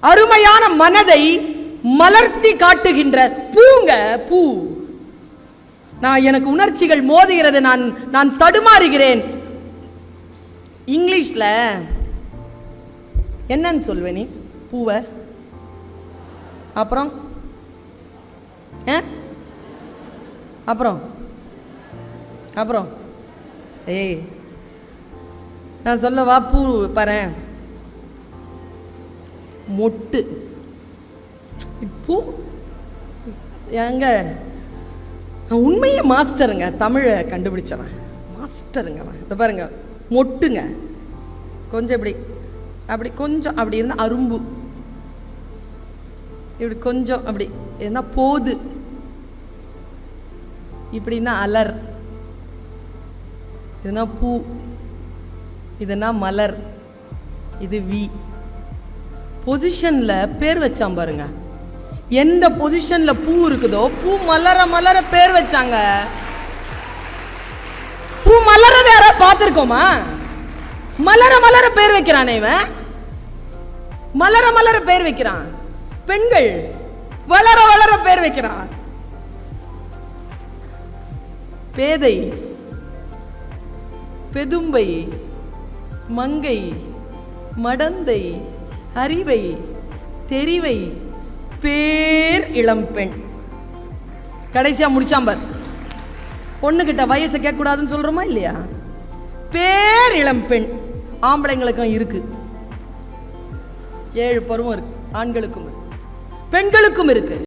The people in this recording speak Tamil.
அருமையான மனதை மலர்த்தி காட்டுகின்ற பூங்க பூ. எனக்கு உணர்ச்சிகள் மோதுகிறது, நான் தடுமாறுகிறேன். இங்கிலீஷ்ல என்னன்னு சொல்வே நீ பூவ? அப்புறம் அப்புறம் அப்புறம் ஏய் நான் சொல்லவா? பூ பாரு, மொட்டு. பூ எங்க? உண்மையே மாஸ்டருங்க, தமிழை கண்டுபிடிச்சவன் மாஸ்டருங்க. இதை பாருங்க, மொட்டுங்க. கொஞ்சம் இப்படி அப்படி கொஞ்சம் அப்படி இருந்தா அரும்பு, இப்படி கொஞ்சம் அப்படி என்ன போது, இப்படின்னா அலர், இதுனா பூ, இதுனா மலர், இது வி. பொசிஷன்ல பேர் வச்சான் பாருங்க. எந்த பொசிஷன்ல பூ இருக்குதோ பூ மலர மலர பேர் வச்சாங்க. பூ மலரத யாராவது பார்த்திருக்கோமா? மலர மலர பேர் வைக்கிறானே இவன், மலர மலர பேர் வைக்கிறான். பெண்கள் வளர வளர பேர் வைக்கிறான். பேதை, பெதும்பை, மங்கை, மடந்தை, அறிவை, தெரிவை, பேர் இளம்பெண். கடைசியா முடிச்சாம்பர். பொண்ணுகிட்ட வயசை கேட்க கூடாதுன்னு சொல்றோமா இல்லையா? பேர் இளம்பெண். ஆம்பளைங்களுக்கும் இருக்கு, 7 பருவம் இருக்கு. ஆண்களுக்கும் இருக்கு, பெண்களுக்கும் இருக்கு.